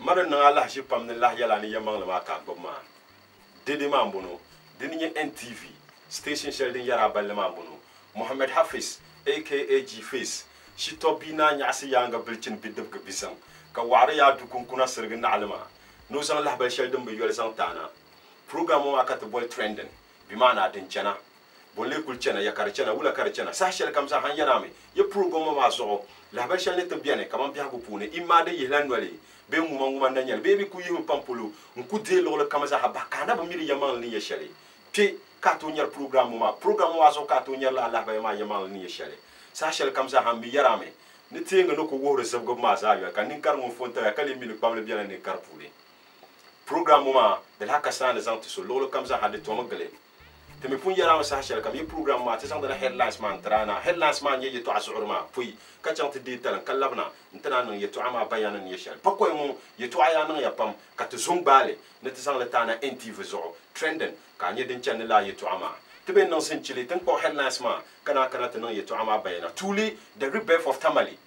mara na Allah shi pam na Allah yala ni yamang la ma ka gbo ma dede ma mbono dini nye NTV station shell din yara balle ma mbono Muhammad Hafiz aka G Face shi to bi na nya si yanga bilchin bidab ga bisan ka wara ya du kun kuna sirgin na alma no san Allah bal shell din bi yol san tana program ma ka to bol trending bi mana din chana bolle kul chana ya kar chana wula kar chana sa shell kam sa han yana me ye program ma so la bal shell ne to biane kam biya ko pune imma de yelan wale be mu manguma ndanyal be bi ku yimu pampulu nku de lo kam sa habaka na ba miri yamal ni ye shell pe ka to nyar program wa so ka to nyar la Allah ba ma yamal ni ye shell sa shell kam sa han mi yarame ni tenga no ko woro sab go ma sa ya kan nin kar mo fonta ya kale mi le pamle biana ne kar pule program ma de la kasana les anti so lo kam sa hade to magale te me pun yara sa shell kam ye program ma te sang da headlines man trana headlines man ye to asur ma pui ka chant de tal kalabna ntana no ye to ama bayana ni shell pakoy mo ye to aya no ya pam ka te zumbale ne te sang le tana NTV zo trending ka nye den channel la ye to ama te ben non sen chili ten ko headlines ma kana te no ye to ama bayana tuli the rebirth of Tamale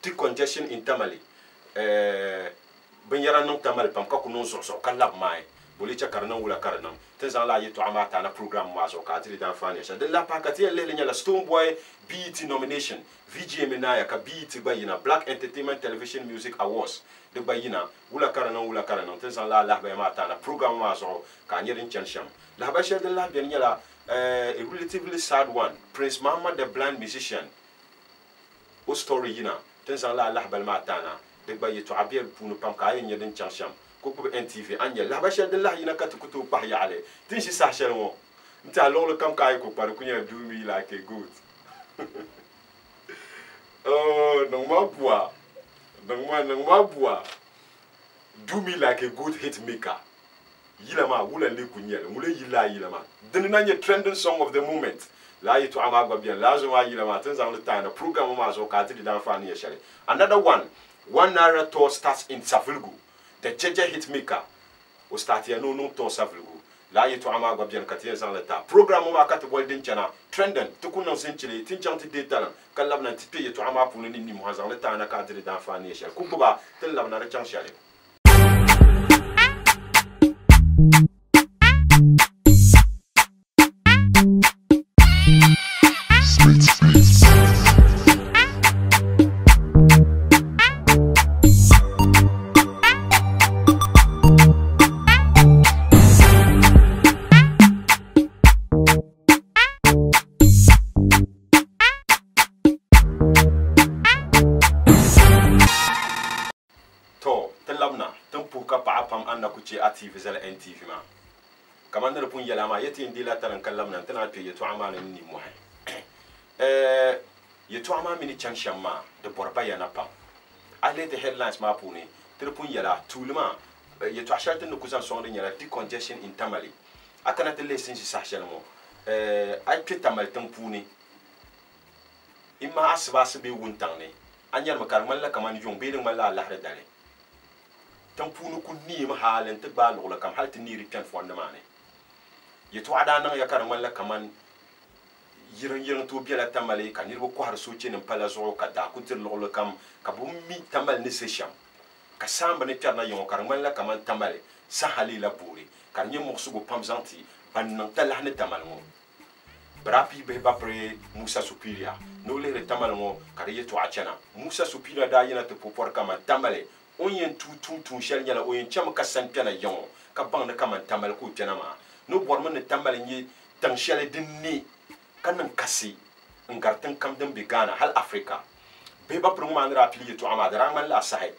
decongestion in Tamale ben yara non Tamale pam ka ko non so kalab mai boli cha karna wula karna te zan la yeto amata na program wa so ka tiri dan fani sha de la pakati lele nya la Stone Boy BET nomination VGM na ya ka BET bayina Black Entertainment Television Music Awards de bayina wula karna te zan la ba mata na program wa so ka nyirin chansham la ba sha de la bien nya la a relatively sad one Prince Muhammad the blind musician o story yina te zan la ba mata na de bayeto abel punu pam ka yin nyirin chansham ko NTV anya la ba shel de la yina ka tukutu pa ya ale tin shi sa shel mo nta lo kam ka ko par kunya do me like a good oh non ma bua do me like a good hit maker yila ma wula le kunya le mule yila ma den na nye trending song of the moment la yitu ama gba bien la zo ma yila ma tin zan le time program ma zo ka ti dan fa ni shel another one narrator starts in Savulgu the Jeje hitmaker o start ya no to savulgu la yeto ama gwa bien katien san leta program ma kat bol din chana trending to kunan sen chile tin chanti de talan kalabna tipe yeto ama punu ni mo hazan leta na kadri dan fani shel kububa tel labna na chan shale TV zala NTV ma kamandar pun yala ma yati ndila talan kallam nan tana pe yeto amana ni mo yeto amana mini chansham ma de borba yana pam ale de headlines ma puni tir pun yala tulma yeto ashatin no kuzan sonde yala decongestion in Tamale akana tele sin si sahel mo ay pe Tamale tan puni imma asbas be wuntan ne anyar makar malla kaman jong be malla Allah dale tampunu kun ni ma halen te ba lo kam halti ni rikan fonda mane yeto ada nan ya karan wala kaman yiran to biya Tamale kan nirbo ko har soce nin pala zo ka da ku tir lo kam ka bu mi Tamale ni sesham ka samba ne tarna yon karan wala kaman Tamale sa halila buri kan ni mo sugo pamzanti ban nan tala ne Tamale mo brapi be ba pre Musa Superior no le Tamale mo kare yeto achana Musa Superior da yana te popor kama Tamale onyen tu shel nyala onyen cham ka san pena yon ka bang na kama Tamale ko pena ma no borman ne Tamale ni tang shel dinni kanan kasi ngartan kam dan bigana hal Africa be ba prum man rapili to amadara man la sahe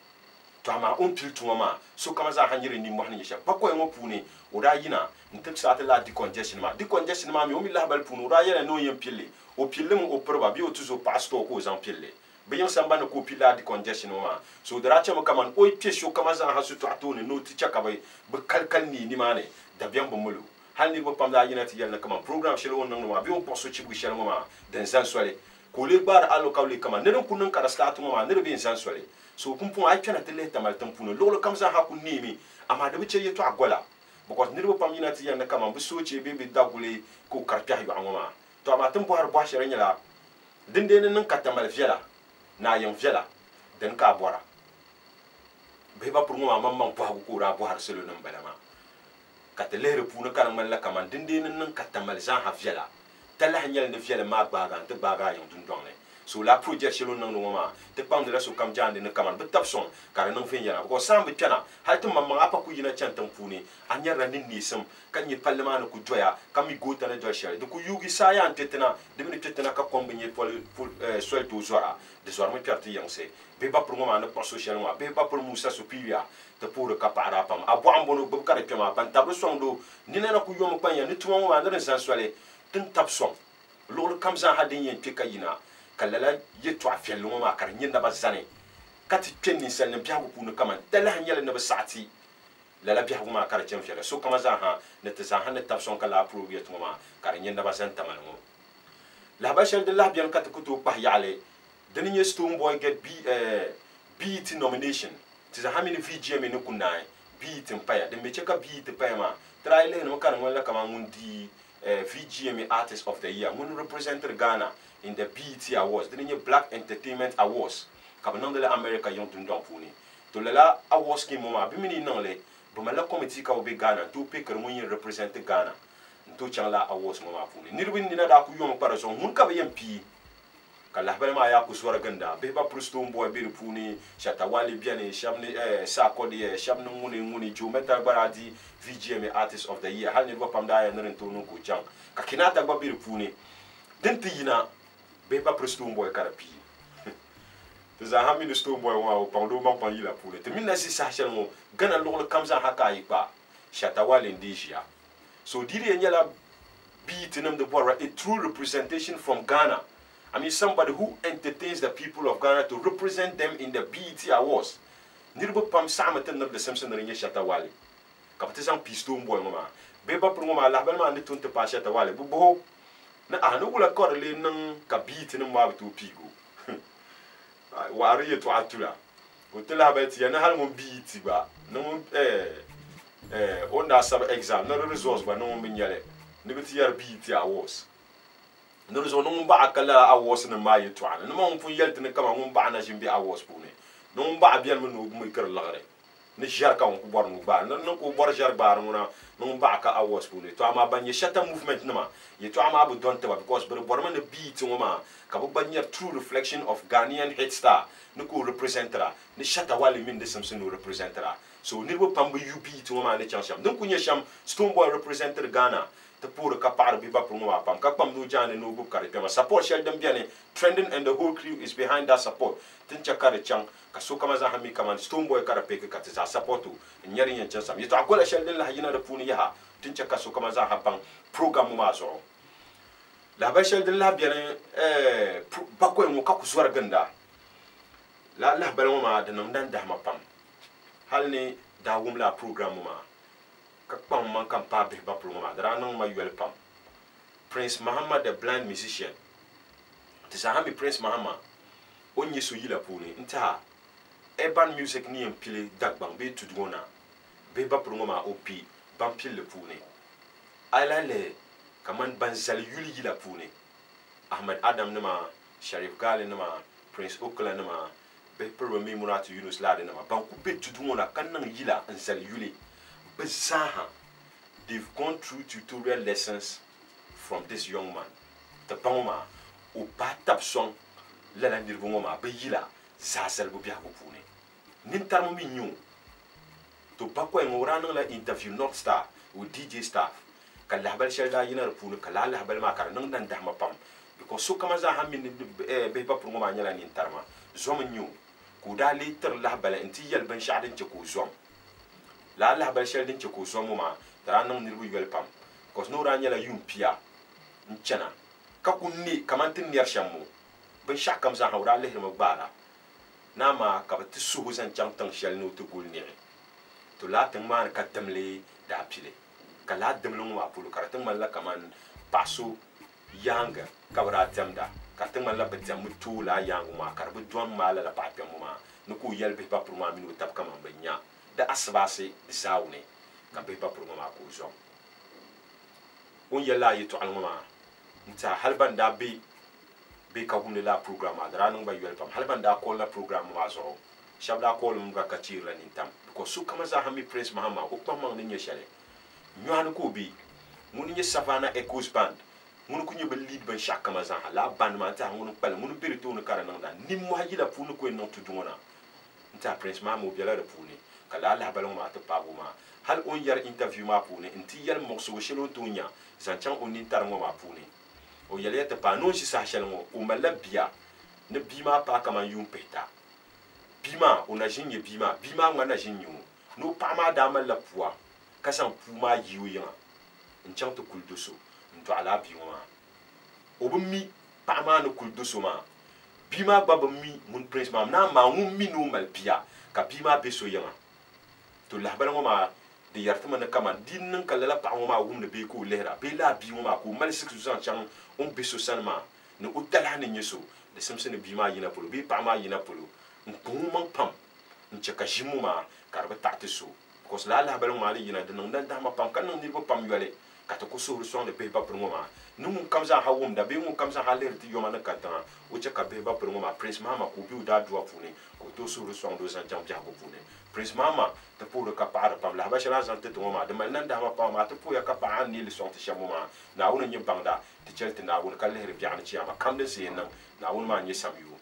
to ama on pil to ma so kama za hanjire ni mo hanin sha ba ko ngo puni o da yina ntek sa ta la decongestion ma mi o mi la bal punu o da yana no yen pille o pille mo o proba bi o tuzo pastor ko zan pille bayan samba na ko pila decongestion ma so dara chama kaman o pie sho kama za ha su to atone no ti chaka bay be kalkal ni mane da biyan bo mulu hal ni bo pam da yina ti yalla kaman program shelo won no ma bi on poso ci bu shelo ma den zan swale ko le bar allo kawle kaman ne don kunun kara statu ma ne be zan swale so kumpun ay kana tele tamal tampuno lolo kam za ha kun ni mi ama da bice yeto agola because ne bo pam yina ti yalla kaman bu soce be dagule ko karpya yu amama to ama tum bo har bo shere nyala dinde nan katamal fiala na yan fiala den ka bora beba pour ngoma mamman bohagu ko ra bohar selo nan balama kata lehre puna karan malla kaman dindin nan katamal zan ha fiala tala hanyal ne fiala ma baga te baga yon dun donne so la project selo nan ngoma te pam de la so kam jande ne kaman betap son kar nan fen yana ko sam be piana hay to mamman apa ku yina chantan puni anyara nin nisam kan yi parlement ku joya kam mi gota na joshel de ku yugi saya antetena de mi tetena ka kombinye pol swel to zora de zora mo parti yangse beba pour ngoma na social mo beba pour musa superior te pour ka para pam abo ambono bu kare pema ban tablo sondo ni na ku yom panya ni tuwa mo na san swale tin tab son lolu kam zan hadin yen pe kayina kalala yeto afel mo ma kar nyinda ba zane kati tenni sel ne biago punu kaman tala hanyele ne ba sati la biago ma kar jem fere so kama za ha ne te za ha ne tab son kala pro yet mo ma kar nyinda ba zan tamal mo la ba shel de la bien kat ko to pa yale deni nye Stone Boy get BET nomination tiza how many VGM ne kunai BET mpaya de me cheka BET paya ma try le no kan wala kama ngundi VGM Artist of the Year mun representer Ghana in the BET Awards deni nye Black Entertainment Awards kabana de la America yon tun don puni to la awards ki moma bi mini non le bo mala committee ka obe Ghana to pe ker mun representer Ghana to changla awards moma puni nirwin ni na da ku yon para so mun ka be MP kala balma ya ku swara ganda be ba Stone Boy be puni Shatawale biane shamni sa kodi shamni nguni jumeta baradi VGM Artist of the Year hal ni go pamda ya nren to no ku chang ka kinata ba be puni denti yina be ba Stone Boy karapi te za ha mi Stone Boy wa pando man pan yila puni te minna si sa shel mo gana lo kamza haka yipa Shatawale ndijia so diri nyala be tinam the boy a true representation from Ghana. I mean, somebody who entertains the people of Ghana to represent them in the BET Awards. Nirbo pam samatan of the Simpson Ringe Shatawale. Kapatizan Stone Boy mama. Beba promoma la belma ne tunte pa Shatawale. Bubo na anu wala korle nang ka BET ne mwa to pigo. Wari to atula. Hotela bet ya na hal mon BET ba. No onda sab exam no results ba no mon nyale. Ne beti yar BET Awards. No zo no mba akala awards na mayi twana no mon fu yelte ne kama mba na jimbi awards pune no mba bian mo no mo ker lagare ne jar ka on ko bor mo ba no ko bor jar bar mo na no mba ka awards pune to ama banye shata movement nama ye to ama bu don te ba because bor man beat mo ma ka bu banye true reflection of Ghanaian head star no ko representera ne Shatawale min de Simpson no representera so ni bo pambu UB to ma ne chansham donc kunya sham Stone Boy representer Ghana te pour ka par bi ba pour mo pam ka pam do jane no bu kare pema support shel dem biane trending and the whole crew is behind that support tin cha kare chang ka so kama za hami kama Stone Boy kare pe ka te za support nyari yen chansam yeto akola shel den la hina de puni ya tin cha ka so kama za habang program ma zo la ba shel den la biane ba ko mo ka ku swar ganda la bal mo ma de nan dan da ma pam hal ni da wum la program ma kakpam man kan pa be ba pluma dara non ma yuel pam Prince Muhammad the blind musician tisa hami Prince Muhammad onye so yila puni nta urban music ni empile dagbang be tudgona be ba pluma opi bampil le puni ala le kaman banzal yuli yila puni Ahmed Adam nama Sharif Gale nama Prince Okla nama be pro mi Muratu Yunus Lade nama banku be tudgona kan nan yila nzal yuli. They've gone through tutorial lessons from this young man. The Bangoma, ou Batap song, Lala Nirvoma, Bayila, Zasel Bubiakupune. Nintarmo Mignon. To Bakwa and Morano la interview North Star with DJ staff. Kalabel Shelda Yina Punu, Kalala Belmaka, Nung Dan Damapam. Because so come as I have in the Beba Promoma Yalan in Tarma. Zomenyu. Could I later label and Tiel Ben Shadin Choko Zom? La bal shel din choko so moma tara nan nirbu yel pam cause no ranya la yum pia nchana ka kunni kamantin yer shammo ben shakam za hawra lehre magbara nama ka bat suhu zan chang tang shel no to gul ni to la tan man ka tamle da pile ka la demlong wa pulu karatan man la kaman paso yanga ka wara tamda ka tan man la batam mutu la yangu ma karbu don mala la papem ma no ko yel be pa pour ma minu tap kaman benya da asbase zaune ka be pa proma ko zom on yela yito almama nta halbanda be ka humne la programme adra non ba yel pam halbanda ko la programme ma zo shabda ko lum ga kachir la nintam ko su kama za hami Prince Mahama o pamang ni nyeshale nyuan ko bi mun nye Savannah Echoes band mun ku nye ba lead ban shaka ma za la band ma ta mun pal mun birito no kara nang da ni mo hayila punu ko no tuduna nta Prince Mahama o biala de puni kala la balon ma to pago ma hal on yar interview ma puni nti yar mo so shelo tunya zanchan on tar mo ma puni o yale ta pa non si sa shelo o mala bia ne bima pa kama yum peta bima ona jinye bima ngana jinyu no pa ma da mala puwa kasan puma yiwu yana nchang to kuldoso nto ala biwa o bu mi pa ma no kuldoso ma bima baba mi mun Prince Mahama na ma mun mi no mal bia ka bima beso yana to la bala ma de yartama na kama dinnan kala pa ma wum ne be ko lehra be la bi ma ko mal 600 chang on beso sanma no utala ne nyeso de samse ne bima yina polo be pa ma yina polo npun man pam nchaka jimu ma karba takte so because la bala ma le yina de nan da ma pam kan ni bo pam yole ka to ko so so de be ba pro ma nu mun kam za ha wum da be mun kam za ha le ti yo ma na kata o chaka be ba pro ma Prince Mahama ko bi da dua puni ko to so so do san jam ja ko puni Prince Mahama te pour ka para pam la ba shara zan te to ma de man nan da ma pam ma te pour ya ka pa an ni le son te shamu ma na wona nyi bangda te chelte na wona ka le her bi'an ci ama kam de se nan na wona ma nyi samyu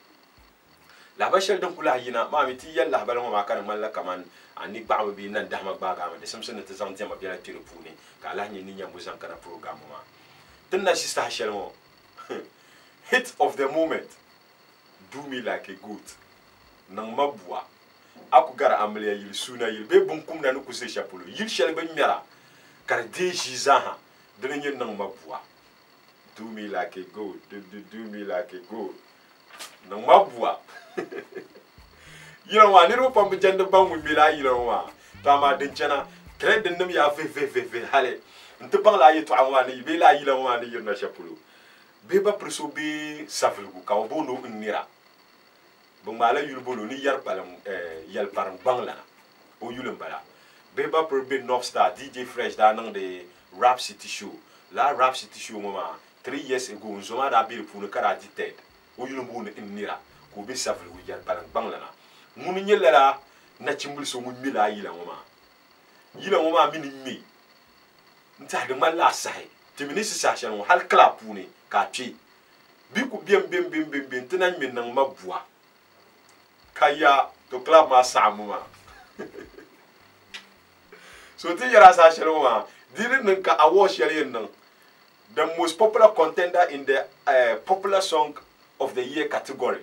la ba shel dan kula yina ma mi ti yalla ba ma kan man la kaman ani ba bi nan da ma ba ga ma de samson te zan te ma bi'an ti puni ka la nyi ni nyambu zan kana program ma tin na shi sta shel mo hit of the moment do me like a goat nang mabwa aku gara amle yil suna yil be bun kum na no kuse chapulo yil shel be nyara kar de jizaha de nyen nang mabwa do me like a goat do me like a goat nang mabwa yilo wa ni ro pam jande bangu mi la yilo wa ta ma den chana kre den nam ya ve hale nte bang la yitu amwani be la yilo wa ni yirna chapulo be ba preso be safilgu ka bo no nira bon mala yul bolo ni yar palam yal param bangla o yulum bala be ba per be North Star DJ Fresh da nang de Rap City Show la Rap City Show mama 3 years ago nzoma da be pour le kara dited o yulum bo ni nira ko be safilgu yal param bangla na munu nyela na chimbul so mun mila yila mama mini mi nta de mala sai timinisi sa shan hal club puni ka twi bi ku biem tenan min nang mabua kaya to club ma samuma so ti yara sa shelo ma dinin nan ka award shele nan the most popular contender in the popular song of the year category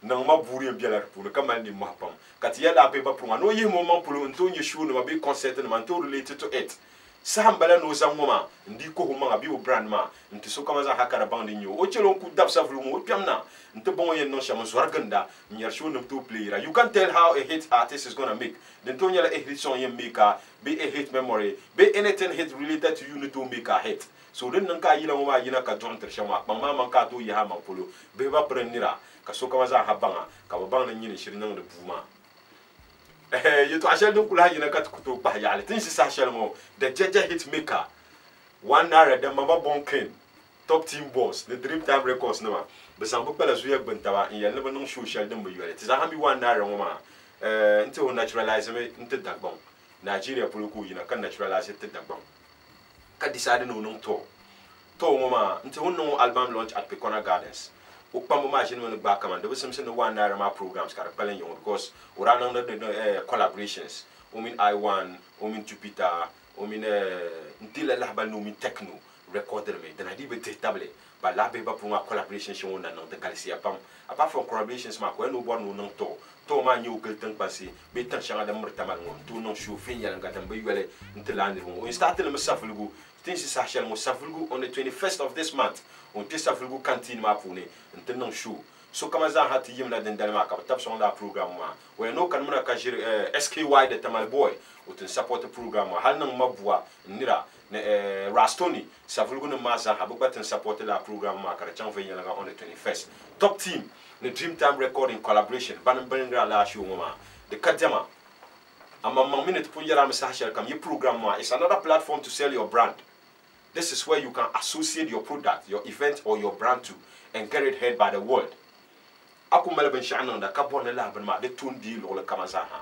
nang maburi biala pour kamal ni mahpam katia la pe ba pour no yi moment pour nto nyi show no be concert no man to related to it sambala no zangoma ndi ko huma bi o brand ma nti so kama za hakara bandi nyo o chelo ku dab sa vlu mo piamna nti bon yen no shama zwarganda nyar show no to player you can tell how a hit artist is going to make then to nyala a hit song yen maker be a hit memory be anything hit related to you to make a hit so den nan ka yila mo ma yina ka don ter shama mama man ka to yi ha man polo be ba prenira ka so kama za habanga ka ba bang na nyini shirin nan de buma you to ashel dun kula yina kat kuto ba yale tin si sa shel mo the Jeje hit maker 1 naira the mama bonken top team boss the dream time records no be sam bu pala zuya gbantawa in yalla banun social din bu yale ti za hami 1 naira mo ma into naturalize me into dagbon Nigeria puluku yina kan naturalize te dagbon ka decide no non to mo ma into no album launch at Pekona Gardens ukpambo machine mo gba kama de some no 1 naira ma programs kar palen yon because ora nang the collaborations o min I1 o min Jupiter o min ntila la bal no min techno recorder me then I di be table ba la be ba pour ma collaboration shi wona nang de Galicia pam apart from collaborations ma ko no bon no nang to ma nyu kel tan passé be tan shanga de murtamal ngom to non show fin yalla ngatam be yele ntila ndir mo o startel me safulgu tin si sa shel mo safulgu on the 21st of this month on te safulgu cantine ma pour ne ntenang show so kama za hati yim la den dalma ka tap son la programme ma we no kan muna ka jir SKY de tamal boy o tin support program ma hal nang mabwa nira ne Rastoni safulgu no ma za ha bu batin support la programme ma ka chan fe yanga on the 21st top team the Dream Time recording collaboration ban la show ma de kadjama amma minute pour yara ma sa shel kam yi program ma is another platform to sell your brand. This is where you can associate your product, your event, or your brand to and get it heard by the world. aku mala ben sha'nan da ka bon la ban ma de tun di lo la kama za ha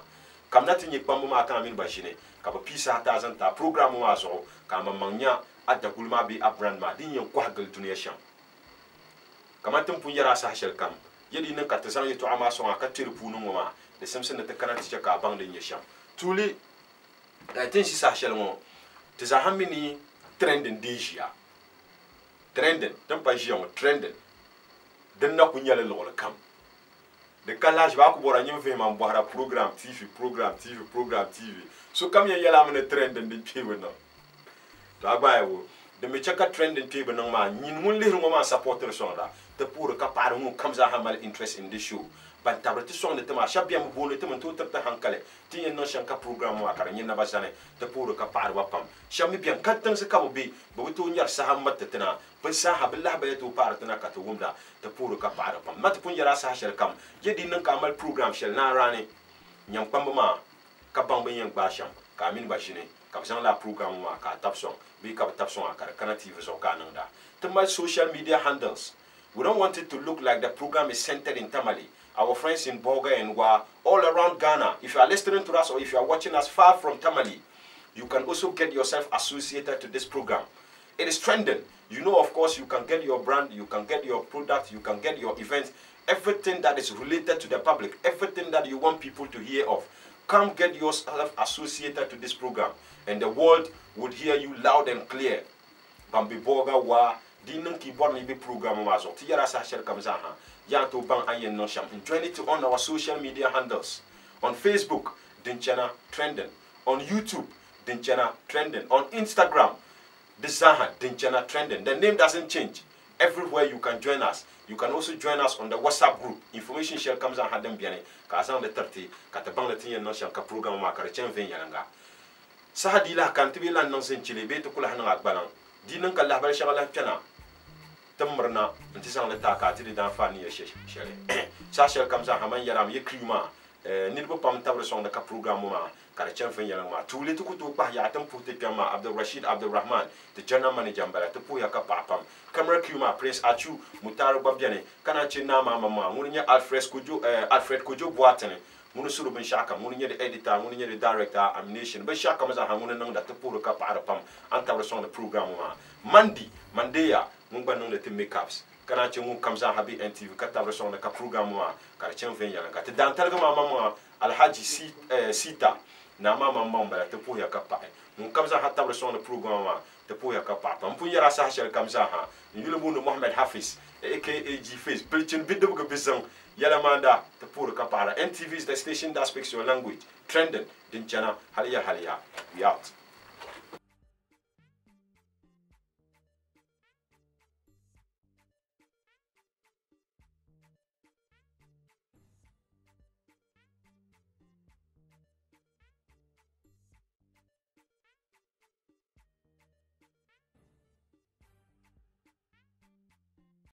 kam na tin yikpam ma kan min ba shine ka ba pisa ta zan ta program ma so ka ma manya adda gulma bi abrand ma din yin ko hagal duniya sham kama tin pun yara sa shel kam yedi nan ka ta san yitu ama so ka tirpu nu ma de samsin da ta kana ti ka bang de yin sham tuli tin si sa shel mo ti za hamini trending deja trending tan pa jion trending den na ku nyale lo kam de kalage ba ku bora nyim fe man boara program TV so kam ya yala mena trending de pibe no to agba wo de me chaka trending pibe no ma nyin mun le ngo ma supporter sonda te pour ka par mu kam za hamal interest in this show ban tabrati song de tama shabia mu bolo te man to ta hankale ti yen no shanka program wa kara nyin na basane te pour ka par wa pam shami bien kantan se ka bi bo to nyar sa hammat tana ban sa ha billah ba to par tana ka to wumda te pour ka par pam mat pun yara sa shel kam yedi nan ka amal program shel na rani nyam pamba ma ka bang ben yang ba sham ka min ba shine ka san la program wa ka tap song bi ka tap song akara kana TV so ka nan da te my social media handles. We don't want it to look like the program is centered in Tamale. Our friends in Boga and Wa, all around Ghana. If you are listening to us or if you are watching us far from Tamale, you can also get yourself associated to this program. It is trending. You know, of course, you can get your brand, you can get your product, you can get your events, everything that is related to the public, everything that you want people to hear of. Come get yourself associated to this program, and the world would hear you loud and clear. Bambi Boga Wa. Dinang keyboard ni be program mazo ti yara sa shel kam za ha ya to ban ayen no sham join it on our social media handles on Facebook Dinchana Trending, on YouTube Dinchana Trending, on Instagram Dizaha Dinchana Trending. The name doesn't change. Everywhere you can join us. You can also join us on the WhatsApp group. Information share comes and had them biane ka san the 30 ka ta ban le tin no sham ka program ma ka chen ven yanga sa hadila kan tibi lan non sen chile be to kula hanan agbanan dinan ka lahbal shagala kana tamrna nti sang le taka ti dan fani ya shele sa shel kam sa haman yaram ye krima nit bo pam tabre song da ka program ma ka chen fen yalang ma tuli to kutu pa ya tam puti kama Abdul Rashid Abdul Rahman the general manager mbala to pu ya ka papam camera krima Prince Achu Mutar Babiane kana chen na mama ngunya Alfred Kojo Boatene munu suru ben shaka munu nye de editor munu nye de director amination ben shaka maza ha munu nang da to pu ka pa pam an tabre song da program ma Mandeya mun ban nang de makeups kana chen mun kamza habi NTV ka tabre song da ka program ma ka chen fen yana ka te dan talga mama Alhaji Sita na mama mbala te pu ya ka pa mun kamza ha tabre song da program ma te pu ya ka pa pam pu yara sa shel kamza ha yule bunu Mohammed Hafiz aka G-Face bilchin biddu ga bizang yala manda te pu ka pa NTV is the station that speaks your language. Trending Dinchana Halia we out.